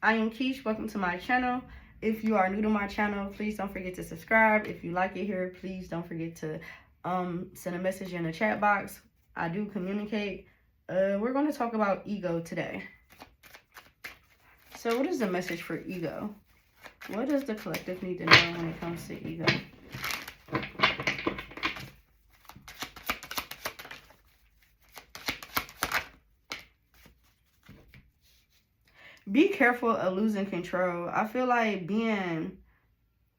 I am Keesh. Welcome to my channel. If you are new to my channel, please don't forget to subscribe. If you like it here, please don't forget to send a message in the chat box. I do communicate. We're going to talk about ego today. So what is the message for ego? What does the collective need to know when it comes to ego? Be careful of losing control. I feel like being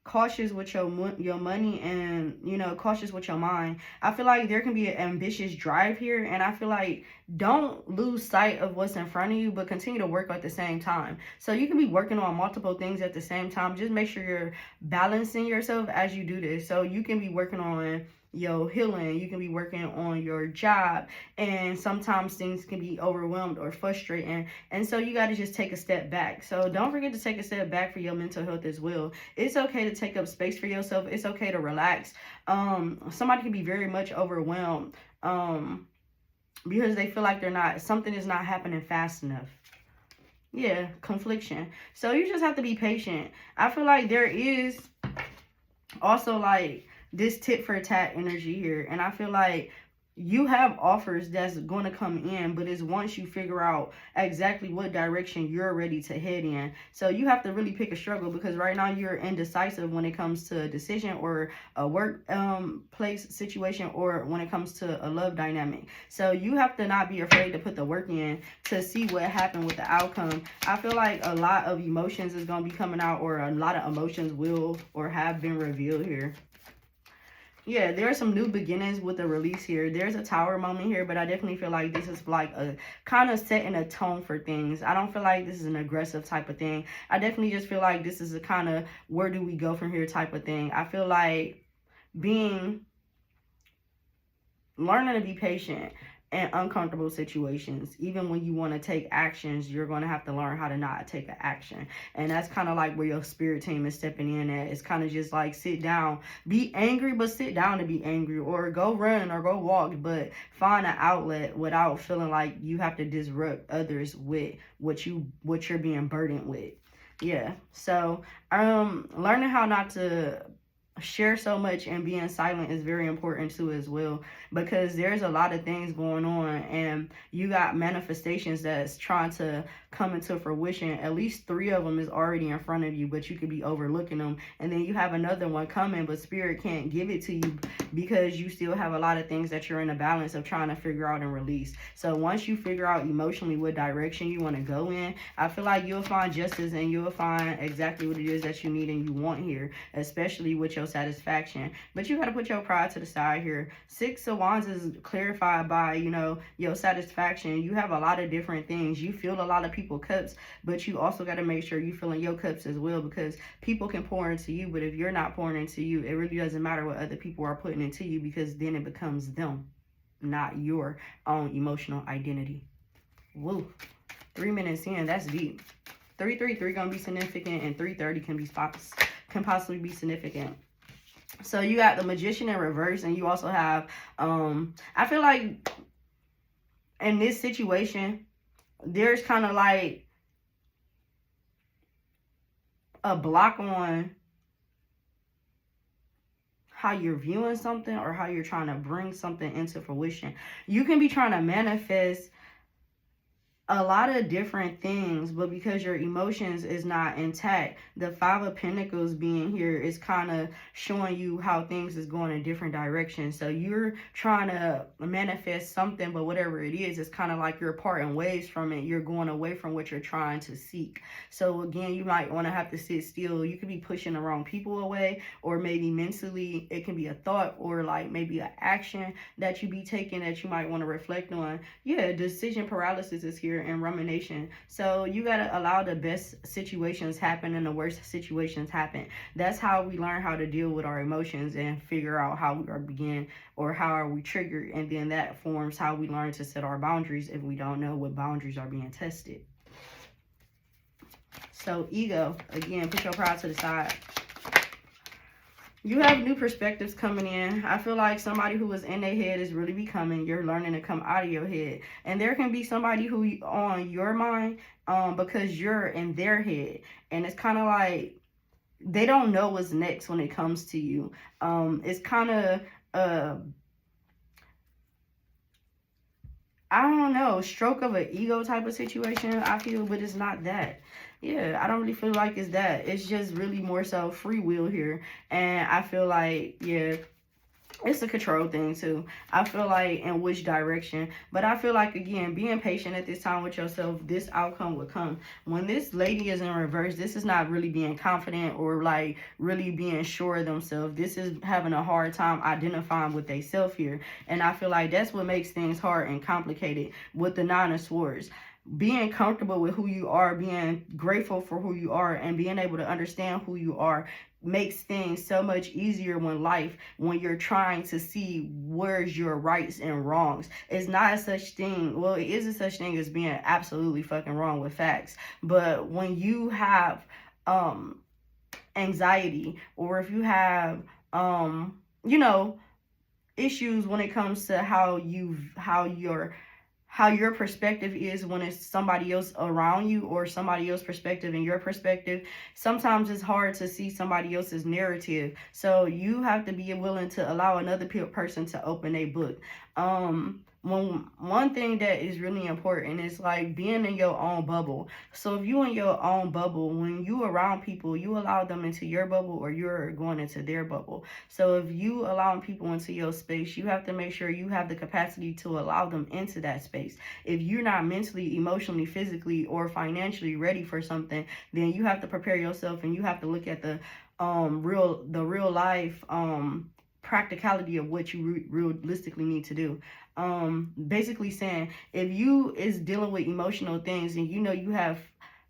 cautious with your money and, you know, cautious with your mind. I feel like there can be an ambitious drive here, and I feel like don't lose sight of what's in front of you, but continue to work at the same time. So you can be working on multiple things at the same time. Just make sure you're balancing yourself as you do this. So you can be working on your healing, you can be working on your job, and sometimes things can be overwhelmed or frustrating, and so you got to just take a step back. So don't forget to take a step back for your mental health as well. It's okay to take up space for yourself. It's okay to relax. Somebody can be very much overwhelmed because they feel like something is not happening fast enough. Yeah, confliction. So you just have to be patient. I feel like there is also like this tit for tat energy here, and I feel like you have offers that's going to come in, but it's once you figure out exactly what direction you're ready to head in. So you have to really pick a struggle, because right now you're indecisive when it comes to a decision or a work place situation, or when it comes to a love dynamic. So you have to not be afraid to put the work in to see what happened with the outcome. I feel like a lot of emotions is going to be coming out, or a lot of emotions will or have been revealed here. Yeah, there are some new beginnings with the release here. There's a tower moment here, but I definitely feel like this is like a kind of setting a tone for things. I don't feel like this is an aggressive type of thing. I definitely just feel like this is a kind of where do we go from here type of thing. I feel like learning to be patient in uncomfortable situations. Even when you want to take actions, you're going to have to learn how to not take an action. And that's kind of like where your spirit team is stepping in at. It's kind of just like sit down, be angry, but sit down to be angry, or go run or go walk, but find an outlet without feeling like you have to disrupt others with what you're being burdened with. Yeah. So learning how not to share so much and being silent is very important too as well, because there's a lot of things going on, and you got manifestations that's trying to come into fruition. At least 3 of them is already in front of you, but you could be overlooking them, and then you have another one coming, but spirit can't give it to you because you still have a lot of things that you're in a balance of trying to figure out and release. So once you figure out emotionally what direction you want to go in, I feel like you'll find justice, and you'll find exactly what it is that you need and you want here, especially with your satisfaction. But you got to put your pride to the side here. 6 of Wands is clarified by, you know, your satisfaction. You have a lot of different things. You feel a lot of people's cups, but you also got to make sure you filling your cups as well, because people can pour into you, but if you're not pouring into you, it really doesn't matter what other people are putting into you, because then it becomes them, not your own emotional identity. Woo. 3 minutes in, that's deep. 333 gonna be significant, and 330 can possibly be significant. So you got the Magician in reverse, and you also have I feel like in this situation there's kind of like a block on how you're viewing something, or how you're trying to bring something into fruition. You can be trying to manifest a lot of different things, but because your emotions is not intact, the 5 of Pentacles being here is kind of showing you how things is going in different directions. So you're trying to manifest something, but whatever it is, it's kind of like you're parting ways from it. You're going away from what you're trying to seek. So again, you might want to have to sit still. You could be pushing the wrong people away, or maybe mentally it can be a thought, or like maybe an action that you be taking that you might want to reflect on. Yeah, decision paralysis is here, and rumination. So you got to allow the best situations happen and the worst situations happen. That's how we learn how to deal with our emotions and figure out how we how are we triggered, and then that forms how we learn to set our boundaries if we don't know what boundaries are being tested. So ego, again, put your pride to the side. You have new perspectives coming in. I feel like somebody who was in their head is really becoming. You're learning to come out of your head. And there can be somebody who on your mind because you're in their head. And it's kind of like they don't know what's next when it comes to you. It's kind of I don't know, stroke of an ego type of situation, I feel, but it's not that. Yeah, I don't really feel like it's that. It's just really more so free will here. And I feel like, yeah, it's a control thing too. I feel like in which direction. But I feel like, again, being patient at this time with yourself, this outcome will come. When this lady is in reverse, this is not really being confident or like really being sure of themselves. This is having a hard time identifying with they self here. And I feel like that's what makes things hard and complicated with the Nine of Swords. Being comfortable with who you are, being grateful for who you are, and being able to understand who you are makes things so much easier when you're trying to see where's your rights and wrongs. It's not a such thing, well, it is a such thing as being absolutely fucking wrong with facts, but when you have anxiety, or if you have you know, issues when it comes to how your perspective is when it's somebody else around you, or somebody else's perspective and your perspective, sometimes it's hard to see somebody else's narrative. So you have to be willing to allow another person to open a book. One thing that is really important is like being in your own bubble. So if you in your own bubble, when you around people, you allow them into your bubble, or you're going into their bubble. So if you allowing people into your space, you have to make sure you have the capacity to allow them into that space. If you're not mentally, emotionally, physically, or financially ready for something, then you have to prepare yourself, and you have to look at the real life practicality of what you realistically need to do. Basically saying, if you is dealing with emotional things, and you know you have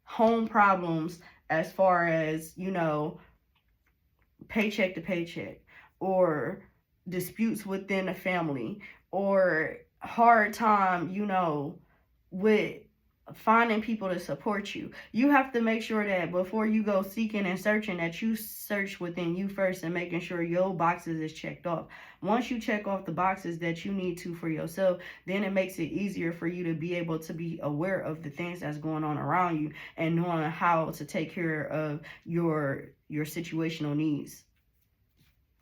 home problems as far as, you know, paycheck to paycheck, or disputes within a family, or hard time, you know, with finding people to support you, you have to make sure that before you go seeking and searching, that you search within you first, and making sure your boxes is checked off. Once you check off the boxes that you need to for yourself, then it makes it easier for you to be able to be aware of the things that's going on around you, and knowing how to take care of your situational needs.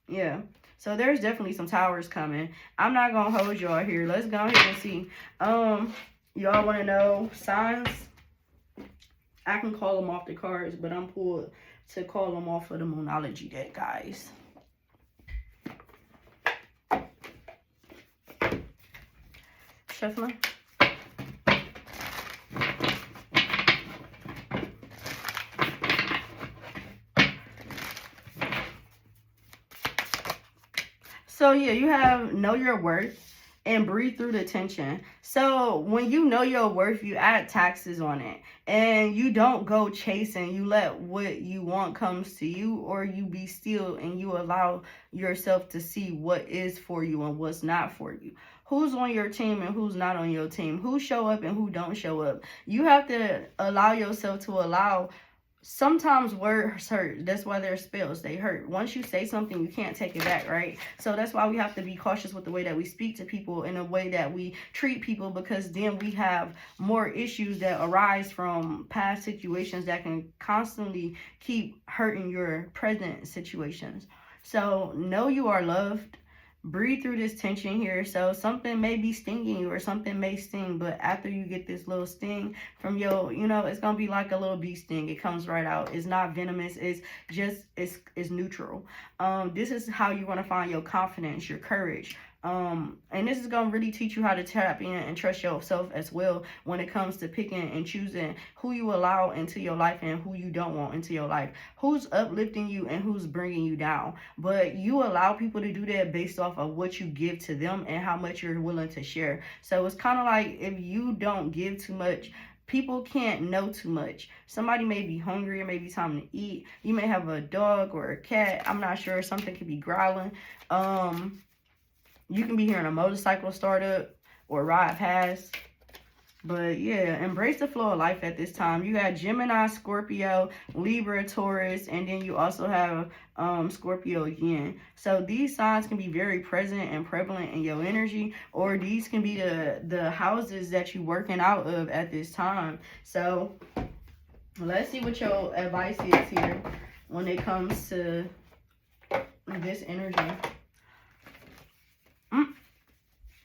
Yeah. So there's definitely some towers coming. I'm not gonna hold y'all here. Let's go ahead and see. Y'all want to know signs? I can call them off the cards, but I'm pulled to call them off of the Moonology deck, guys. Shuffling. So yeah, you have know your worth and breathe through the tension. So when you know your worth, you add taxes on it, and you don't go chasing. You let what you want comes to you, or you be still and you allow yourself to see what is for you and what's not for you. Who's on your team and who's not on your team? Who show up and who don't show up? You have to allow yourself to allow. Sometimes words hurt. That's why they're spells. They hurt. Once you say something, you can't take it back, right? So that's why we have to be cautious with the way that we speak to people, and the way that we treat people, because then we have more issues that arise from past situations that can constantly keep hurting your present situations. So know you are loved. Breathe through this tension here. So something may be stinging you, or something may sting, but after you get this little sting from your, you know, it's gonna be like a little bee sting. It comes right out. It's not venomous. It's just it's neutral. This is how you're gonna find your confidence, your courage. And this is gonna really teach you how to tap in and trust yourself as well, when it comes to picking and choosing who you allow into your life and who you don't want into your life, who's uplifting you and who's bringing you down. But you allow people to do that based off of what you give to them and how much you're willing to share. So it's kind of like, if you don't give too much, people can't know too much. Somebody may be hungry, it may be time to eat. You may have a dog or a cat, I'm not sure, something could be growling. You can be hearing a motorcycle start up or ride past. But yeah, embrace the flow of life at this time. You got Gemini, Scorpio, Libra, Taurus, and then you also have Scorpio again. So these signs can be very present and prevalent in your energy, or these can be the houses that you're working out of at this time. So let's see what your advice is here when it comes to this energy.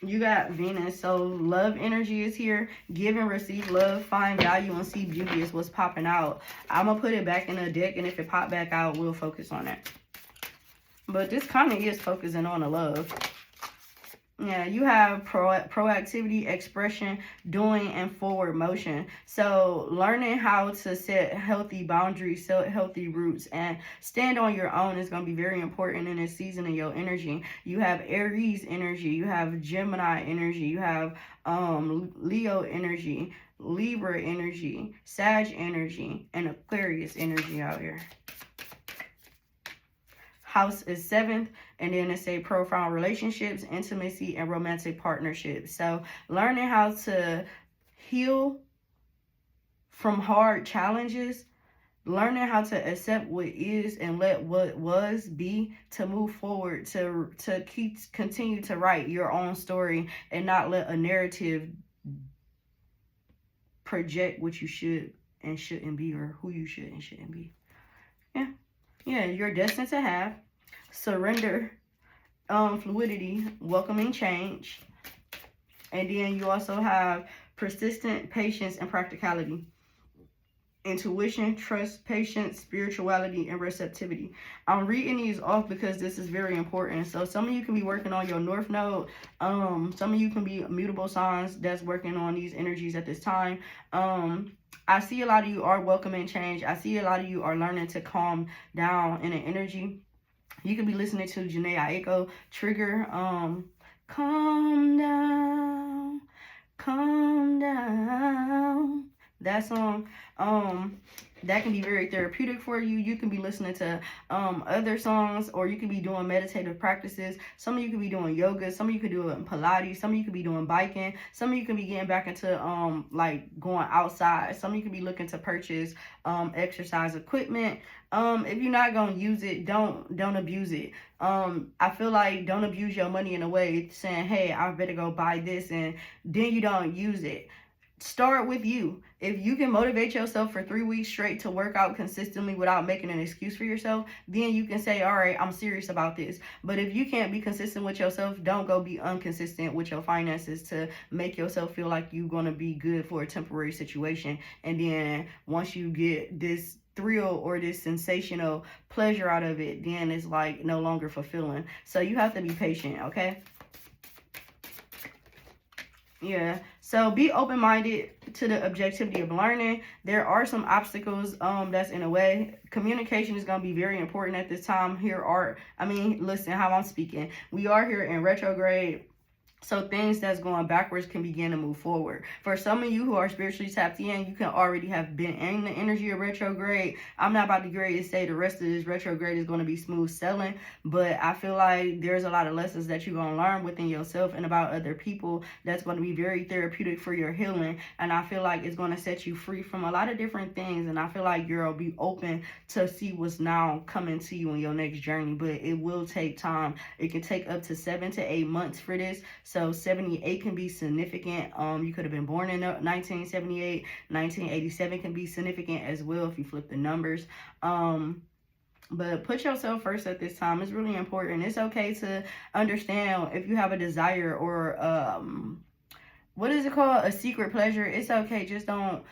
You got Venus, so love energy is here. Give and receive love, find value, and see beauty is what's popping out. I'm going to put it back in the deck, and if it pop back out, we'll focus on it. But this kind of is focusing on the love. Yeah, you have proactivity, expression, doing, and forward motion. So learning how to set healthy boundaries, set healthy roots, and stand on your own is going to be very important in this season of your energy. You have Aries energy, you have Gemini energy, you have Leo energy, Libra energy, Sag energy, and Aquarius energy out here. House is 7th, and then it's a profound relationships, intimacy, and romantic partnerships. So learning how to heal from hard challenges, learning how to accept what is and let what was be, to move forward, to continue to write your own story and not let a narrative project what you should and shouldn't be, or who you should and shouldn't be. Yeah, you're destined to have surrender, fluidity, welcoming change. And then you also have persistent patience and practicality, intuition, trust, patience, spirituality, and receptivity. I'm reading these off because this is very important. So some of you can be working on your North Node. Some of you can be mutable signs that's working on these energies at this time. I see a lot of you are welcoming change. I see a lot of you are learning to calm down in an energy. You could be listening to Janae Aiko trigger, calm down, that song. That can be very therapeutic for you. You can be listening to other songs, or you can be doing meditative practices. Some of you could be doing yoga, some of you could do it in Pilates, some of you could be doing biking, some of you could be getting back into like going outside, some of you could be looking to purchase exercise equipment. If you're not gonna use it, don't abuse it. I feel like don't abuse your money in a way saying, hey, I better go buy this, and then you don't use it. Start with you. If you can motivate yourself for 3 weeks straight to work out consistently without making an excuse for yourself, then you can say, all right, I'm serious about this. But if you can't be consistent with yourself, don't go be inconsistent with your finances to make yourself feel like you're going to be good for a temporary situation. And then once you get this thrill or this sensational pleasure out of it, then it's like no longer fulfilling. So you have to be patient, okay? Yeah, so be open-minded to the objectivity of learning. There are some obstacles that's in a way. Communication is going to be very important at this time. Listen how I'm speaking. We are here in retrograde. So things that's going backwards can begin to move forward. For some of you who are spiritually tapped in, you can already have been in the energy of retrograde. I'm not about to grade to say the rest of this retrograde is going to be smooth sailing, but I feel like there's a lot of lessons that you're going to learn within yourself and about other people that's going to be very therapeutic for your healing. And I feel like it's going to set you free from a lot of different things. And I feel like you'll be open to see what's now coming to you in your next journey, but it will take time. It can take up to 7 to 8 months for this. So 78 can be significant. You could have been born in 1978. 1987 can be significant as well if you flip the numbers. But put yourself first at this time. It's really important. It's okay to understand if you have a desire or what is it called? A secret pleasure. It's okay. Just don't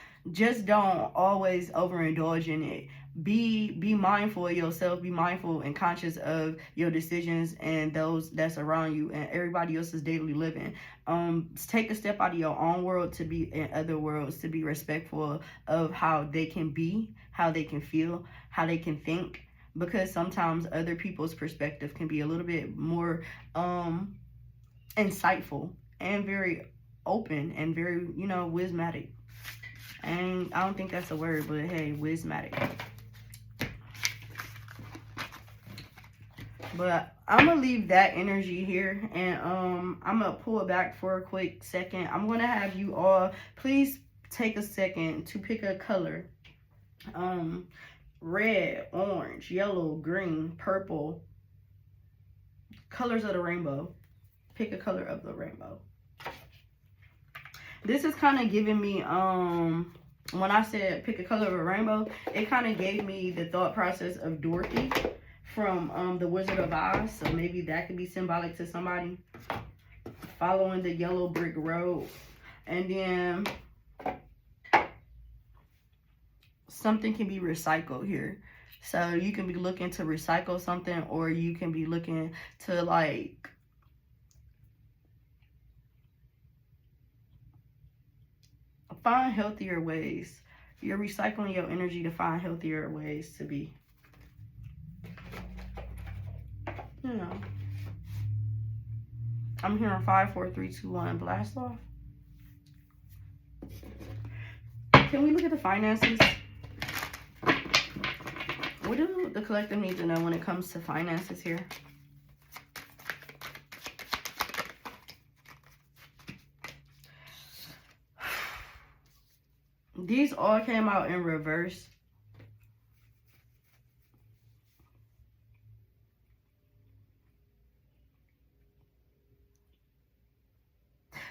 always overindulge in it. Be mindful of yourself. Be mindful and conscious of your decisions and those that's around you and everybody else's daily living. Take a step out of your own world to be in other worlds, to be respectful of how they can be, how they can feel, how they can think, because sometimes other people's perspective can be a little bit more insightful and very open and very, wismatic. And I don't think that's a word, but hey, wismatic. But I'm gonna leave that energy here, and I'm gonna pull it back for a quick second. I'm gonna have you all please take a second to pick a color. Red, orange, yellow, green, purple, colors of the rainbow. Pick a color of the rainbow. This is kind of giving me when I said pick a color of a rainbow, it kind of gave me the thought process of Dorothy from the Wizard of Oz. So maybe that could be symbolic to somebody. Following the yellow brick road. And then something can be recycled here. So you can be looking to recycle something, or you can be looking to like find healthier ways. You're recycling your energy to find healthier ways to be. You know. I'm hearing 5, 4, 3, 2, 1, blast off. Can we look at the finances? What do the collective need to know when it comes to finances here? These all came out in reverse.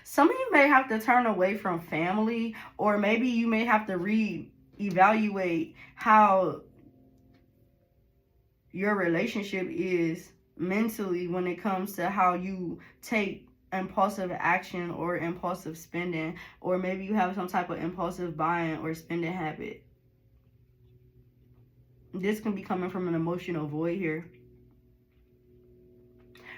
Some of you may have to turn away from family, or maybe you may have to reevaluate how your relationship is mentally when it comes to how you take impulsive action or impulsive spending, or maybe you have some type of impulsive buying or spending habit. This can be coming from an emotional void here.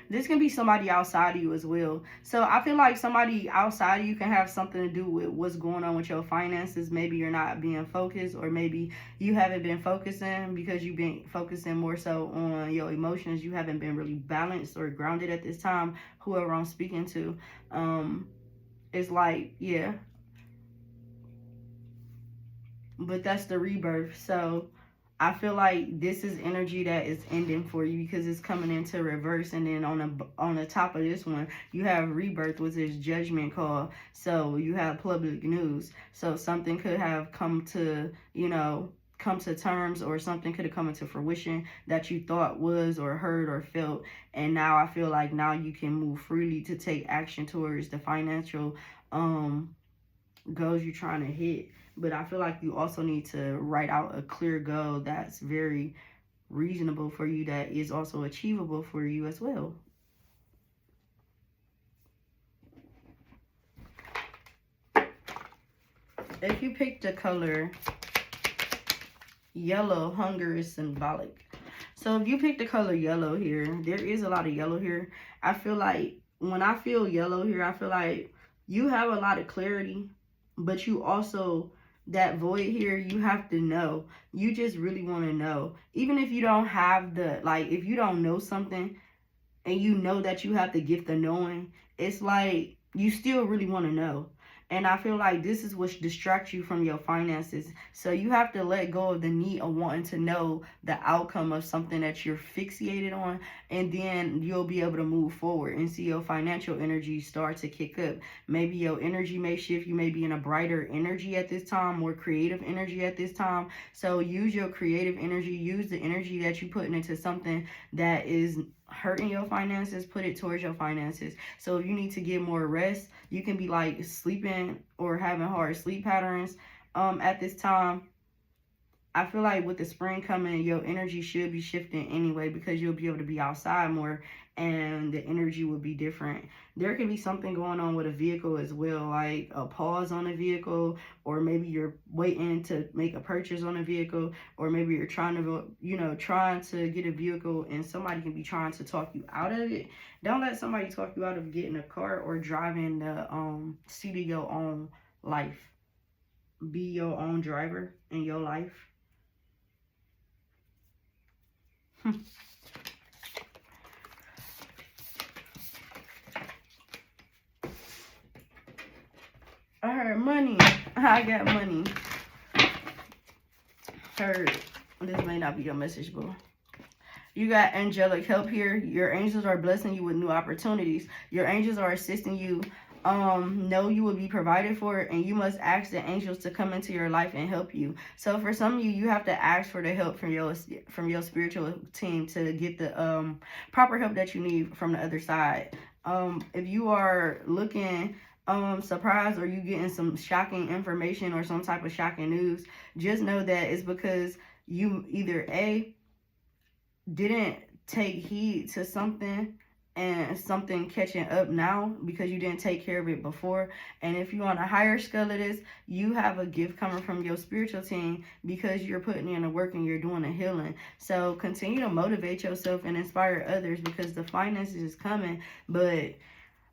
This can be somebody outside of you as well. So I feel like somebody outside of you can have something to do with what's going on with your finances. Maybe you're not being focused, or maybe you haven't been focusing because you've been focusing more so on your emotions. You haven't been really balanced or grounded at this time. Whoever I'm speaking to, it's like, yeah. But that's the rebirth. So I feel like this is energy that is ending for you because it's coming into reverse. And then on the top of this one, you have rebirth, which is judgment call. So you have public news. So something could have come to, come to terms, or something could have come into fruition that you thought was or heard or felt. And now I feel like now you can move freely to take action towards the financial goals you're trying to hit. But I feel like you also need to write out a clear goal that's very reasonable for you, that is also achievable for you as well. If you pick the color yellow, hunger is symbolic. So if you pick the color yellow here, there is a lot of yellow here. I feel like when I feel yellow here, I feel like you have a lot of clarity, but you also, that void here, you have to know. You just really want to know. Even if you don't have the, like, if you don't know something and you know that you have the gift of knowing, it's like you still really want to know. And I feel like this is what distracts you from your finances. So you have to let go of the need of wanting to know the outcome of something that you're fixated on. And then you'll be able to move forward and see your financial energy start to kick up. Maybe your energy may shift. You may be in a brighter energy at this time, more creative energy at this time. So use your creative energy. Use the energy that you're putting into something that is hurting your finances, put it towards your finances. So if you need to get more rest, you can be like sleeping or having hard sleep patterns at this time. I feel like with the spring coming, your energy should be shifting anyway, because you'll be able to be outside more and the energy will be different. There can be something going on with a vehicle as well, like a pause on a vehicle, or maybe you're waiting to make a purchase on a vehicle, or maybe you're trying to, trying to get a vehicle and somebody can be trying to talk you out of it. Don't let somebody talk you out of getting a car or driving the seat of your own life. Be your own driver in your life. I heard money. I got money. Heard. This may not be your message, boo. You got angelic help here. Your angels are blessing you with new opportunities. Your angels are assisting you. Know you will be provided for, and you must ask the angels to come into your life and help you. So for some of you, you have to ask for the help from your spiritual team to get the proper help that you need from the other side. If you are looking surprised, or you getting some shocking information or some type of shocking news, just know that it's because you either didn't take heed to something, and something catching up now because you didn't take care of it before. And if you're on a higher scale of this, you have a gift coming from your spiritual team because you're putting in the work and you're doing the healing. So continue to motivate yourself and inspire others, because the finances is coming. But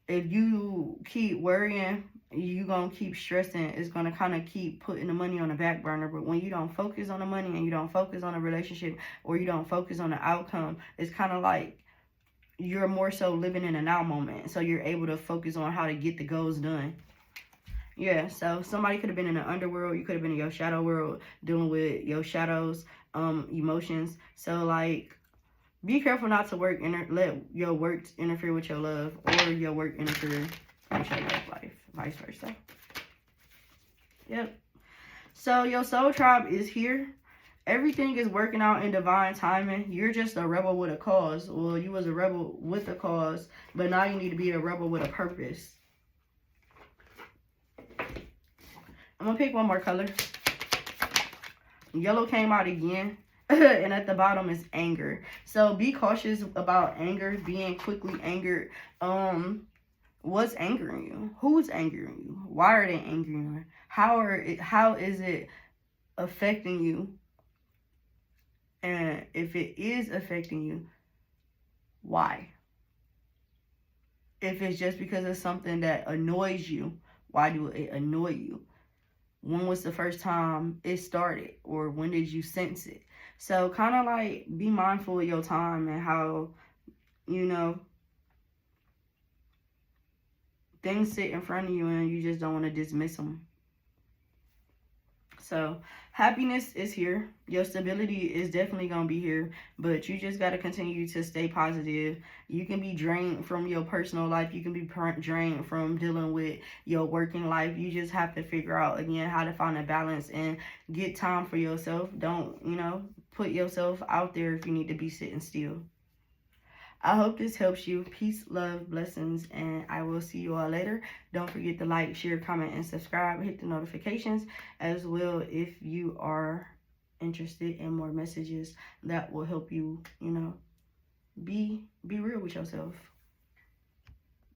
if you keep worrying, you gonna keep stressing. It's gonna kind of keep putting the money on the back burner. But when you don't focus on the money, and you don't focus on a relationship, or you don't focus on the outcome, it's kind of like you're more so living in a now moment. So you're able to focus on how to get the goals done. Yeah, so somebody could have been in the underworld. You could have been in your shadow world dealing with your shadows, emotions. So like, be careful not to let your work interfere with your love, or your work interfere with your love life, vice versa. Yep. So your soul tribe is here. Everything is working out in divine timing. You're just a rebel with a cause. Well, you was a rebel with a cause, but now you need to be a rebel with a purpose. I'm going to pick one more color. Yellow came out again. And at the bottom is anger. So be cautious about anger, being quickly angered. What's angering you? Who's angering you? Why are they angering you? How is it affecting you? And if it is affecting you, why? If it's just because of something that annoys you, why do it annoy you? When was the first time it started? Or when did you sense it? So kind of like, be mindful of your time and how, things sit in front of you and you just don't want to dismiss them. So happiness is here. Your stability is definitely going to be here, but you just got to continue to stay positive. You can be drained from your personal life. You can be drained from dealing with your working life. You just have to figure out, again, how to find a balance and get time for yourself. Don't, put yourself out there if you need to be sitting still. I hope this helps you. Peace, love, blessings, and I will see you all later. Don't forget to like, share, comment, and subscribe. Hit the notifications as well if you are interested in more messages that will help you, be real with yourself.